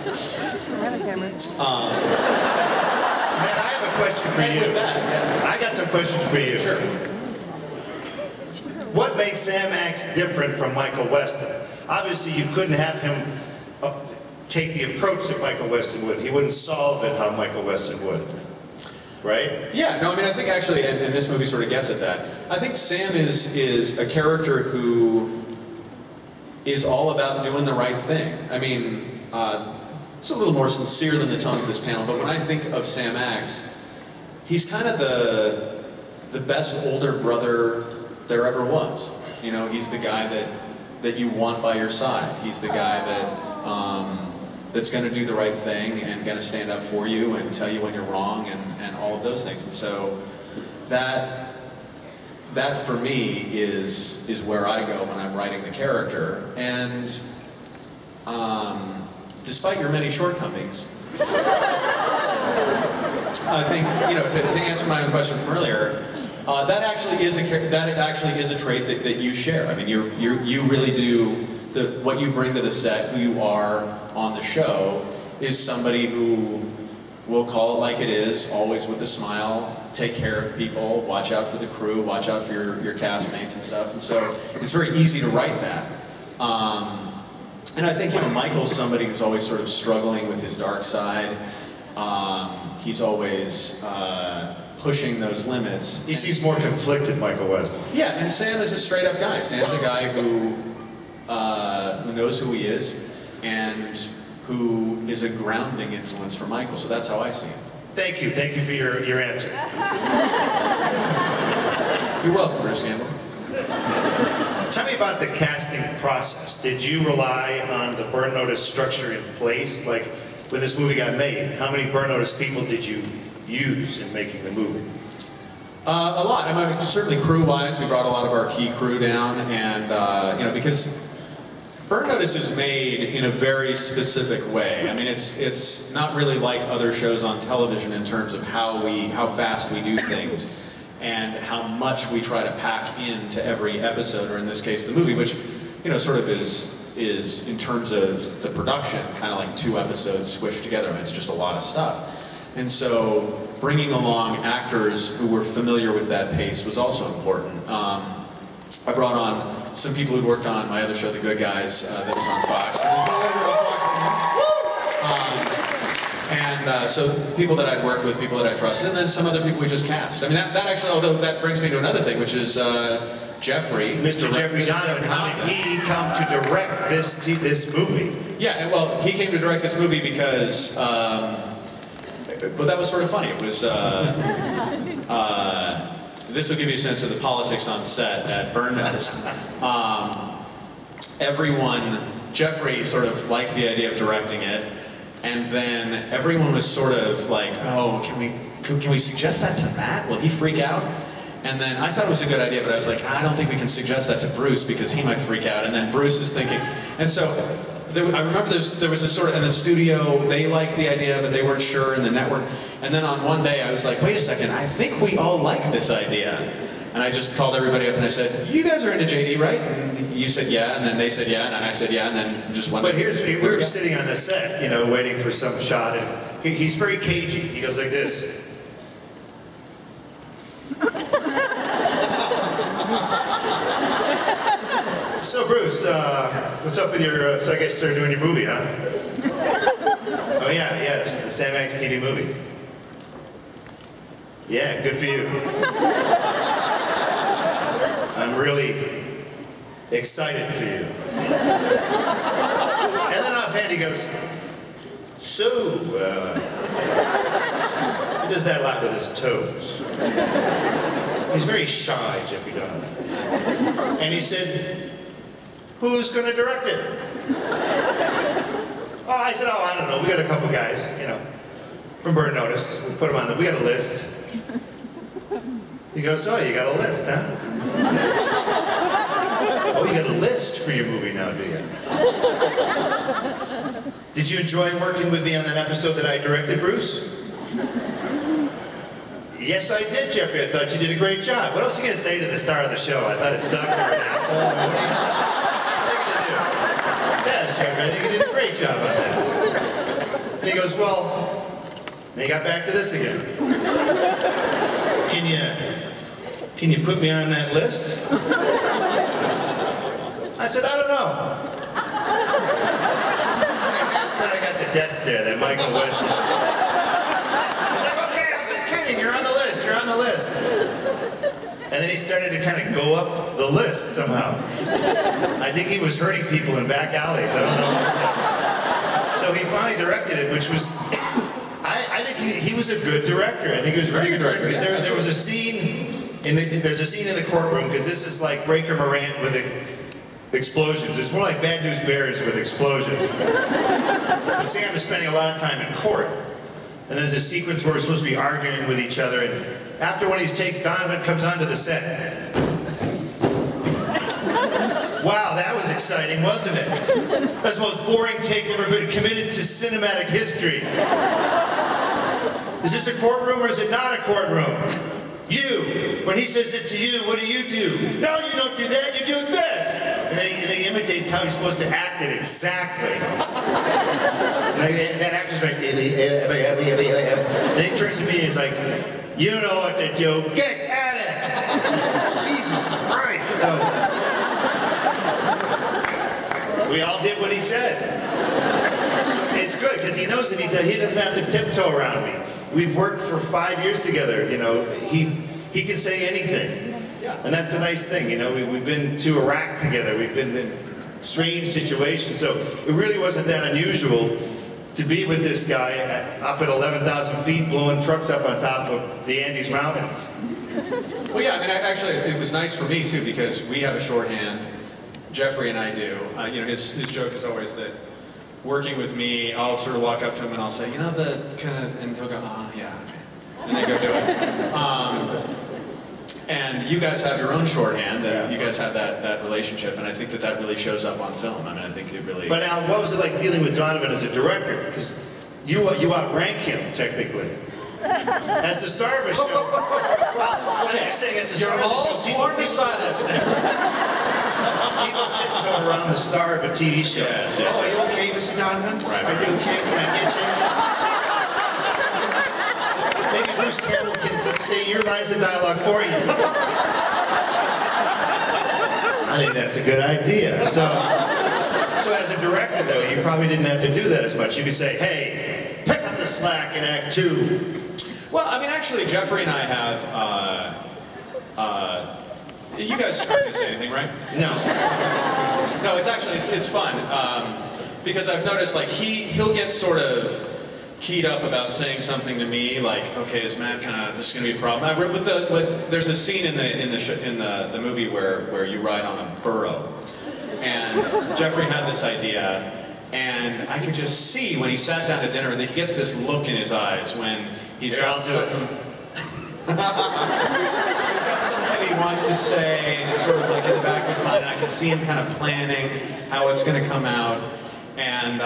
have a camera. Man, I have a question for you. I got some questions for you. Sure. What makes Sam Axe different from Michael Weston? Obviously, you couldn't have him take the approach that Michael Weston would. He wouldn't solve it how Michael Weston would. Right? Yeah, no, I mean, I think actually, and this movie sort of gets at that, I think Sam is a character who is all about doing the right thing. I mean, it's a little more sincere than the tone of this panel, but when I think of Sam Axe, he's kind of the best older brother there ever was. You know, he's the guy that you want by your side. He's the guy that's going to do the right thing and going to stand up for you and tell you when you're wrong and all of those things. And so that for me is where I go when I'm writing the character. And despite your many shortcomings, I think, you know, to answer my own question from earlier, that actually is a trait that you share. I mean, you really do. What you bring to the set, who you are on the show, is somebody who will call it like it is, always with a smile, take care of people, watch out for the crew, watch out for your castmates and stuff. And so it's very easy to write that. And I think, you know, Michael's somebody who's always sort of struggling with his dark side. He's always pushing those limits. He seems more conflicted, Michael Weston. Yeah, and Sam is a straight-up guy. Sam's a guy who knows who he is and who is a grounding influence for Michael. So that's how I see him. Thank you for your answer. You're welcome, Bruce Campbell. Tell me about the casting process. Did you rely on the burn notice structure in place? Like, when this movie got made, how many burn notice people did you use in making the movie? A lot. I mean, certainly crew-wise, we brought a lot of our key crew down, and you know, because burn notice is made in a very specific way. I mean, it's not really like other shows on television in terms of how fast we do things, and how much we try to pack into every episode, or in this case, the movie, which, you know, sort of is in terms of the production, kind of like 2 episodes squished together. I mean, it's just a lot of stuff. And so bringing along actors who were familiar with that pace was also important. I brought on some people who'd worked on my other show, The Good Guys, that was on Fox. So people that I'd worked with, people that I trusted, and then some other people we just cast. I mean, that actually, although that brings me to another thing, which is Jeffrey. Mr. Jeffrey Donovan, how did he come to direct this movie? Yeah, well, he came to direct this movie because, but that was sort of funny. It was, this will give you a sense of the politics on set at Burn Notice. Jeffrey sort of liked the idea of directing it, and then everyone was sort of like, oh, can we suggest that to Matt? Will he freak out? And then I thought it was a good idea, but I was like, I don't think we can suggest that to Bruce because he might freak out. And then Bruce is thinking, and so I remember there was a sort of, in the studio, they liked the idea, but they weren't sure in the network. And then on one day I was like, wait a second, I think we all like this idea. And I just called everybody up and I said, you guys are into JD, right? And you said yeah, and then they said yeah, and I said yeah, and then just one. But we were sitting on the set, you know, waiting for some shot, and he's very cagey. He goes like this. So Bruce, what's up with your, so I guess you're doing your movie, huh? Oh yeah, yes, the Sam Axe TV movie. Yeah, good for you. I'm really excited for you. And then offhand he goes, so, he does that a lot with his toes. He's very shy, Jeffrey Donovan. And he said, who's going to direct it? Oh, I said, oh, I don't know. We got a couple guys, you know, from Burn Notice. We put them on we got a list. He goes, oh, you got a list, huh? Oh, you got a list for your movie now, do you? Did you enjoy working with me on that episode that I directed, Bruce? Yes, I did, Jeffrey. I thought you did a great job. What else are you going to say to the star of the show? I thought it sucked, or an asshole. What are you going to do? Yes, Jeffrey, I think you did a great job on that. he goes, well, and he got back to this again. Can you put me on that list? I said, I don't know. And that's when I got the death stare that Michael West did. He's like, okay, I'm just kidding, you're on the list, you're on the list. And then he started to kind of go up the list somehow. I think he was hurting people in back alleys, I don't know. So he finally directed it, which was, I think he was a good director. I think he was a very good director. Because there was a scene, there's a scene in the courtroom, because this is like Breaker Morant with explosions. It's more like Bad News Bears with explosions. But Sam is spending a lot of time in court. And there's a sequence where we're supposed to be arguing with each other, and after one of these takes, Donovan comes onto the set. Wow, that was exciting, wasn't it? That's the most boring take ever been committed to cinematic history. Is this a courtroom or is it not a courtroom? You, when he says this to you, what do? No, you don't do that, you do this! And then he imitates how he's supposed to act it exactly. And that actor's going, and he turns to me and he's like, you know what to do, get at it! Jesus Christ! So, we all did what he said. So it's good, because he knows that he doesn't have to tiptoe around me. We've worked for 5 years together, you know, he can say anything. And that's the nice thing, you know, we've been to Iraq together, we've been in strange situations, so it really wasn't that unusual to be with this guy up at 11,000 feet blowing trucks up on top of the Andes Mountains. Well, yeah, I mean, actually, it was nice for me, too, because we have a shorthand, Jeffrey and I do. You know, his joke is always that working with me, I'll sort of walk up to him and I'll say, you know, and he'll go, oh, yeah, okay. And they go do it. And you guys have your own shorthand, and you guys have that relationship, and I think that really shows up on film. I mean, I think it really... But now, what was it like dealing with Donovan as a director? Because you outrank him, technically. As the star of a show... Well, okay. I'm just saying, as the star of the show... You're all sworn to silence. People tiptoe around the star of a TV show. Yes. Oh, are you okay, Mr. Donovan? Right. Are you okay? Can I get you? Maybe Bruce Campbell can say your lines of dialogue for you. I think that's a good idea. So as a director, though, you probably didn't have to do that as much. You could say, hey, pick up the slack in Act 2. Well, I mean, actually, Jeffrey and I have, you guys aren't going to say anything, right? No. No, it's actually, it's fun. Because I've noticed, like, he'll get sort of keyed up about saying something to me, like, okay, is Matt this is going to be a problem? There's a scene in the movie where you ride on a burro. And Jeffrey had this idea, and I could just see when he sat down to dinner that he gets this look in his eyes when he's got something. He's got something he wants to say, and it's sort of like in the back of his mind, and I can see him kind of planning how it's going to come out. And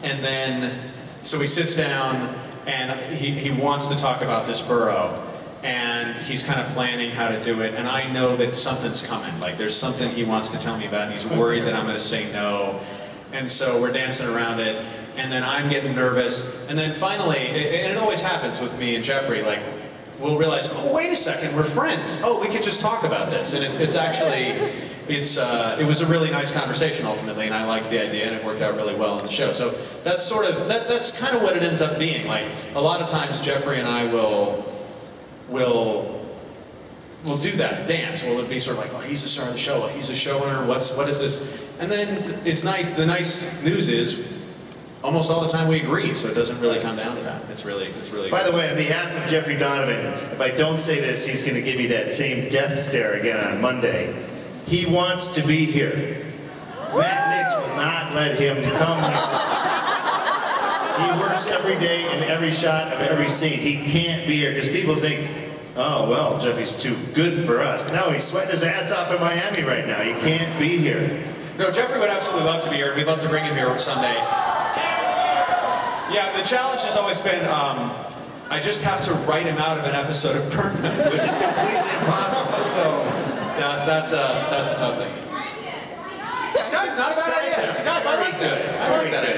then, so he sits down, and he wants to talk about this burro, and he's kind of planning how to do it, and I know that something's coming. Like, there's something he wants to tell me about, and he's worried that I'm going to say no. And so we're dancing around it, and then I'm getting nervous, and then finally, and it always happens with me and Jeffrey, like, we'll realize, oh, wait a second, we're friends. Oh, we could just talk about this. And it was a really nice conversation ultimately, and I liked the idea, and it worked out really well in the show. So that's that's kind of what it ends up being. Like, a lot of times Jeffrey and I will do that dance. We'll be sort of like, oh, he's the star of the show. He's a showrunner. What is this? And then it's nice. The nice news is, almost all the time we agree, so it doesn't really come down to that. It's really. By the way, on behalf of Jeffrey Donovan, if I don't say this, he's going to give me that same death stare again on Monday. He wants to be here. Matt Nix will not let him come here. He works every day in every shot of every scene. He can't be here because people think, oh, well, Jeffy's too good for us. No, he's sweating his ass off in Miami right now. He can't be here. No, Jeffrey would absolutely love to be here. We'd love to bring him here someday. Yeah, the challenge has always been, I just have to write him out of an episode of Burn Notice. Which is completely impossible. So, that's a tough thing. Skype, not a bad idea. Skype, I like that. I like that idea.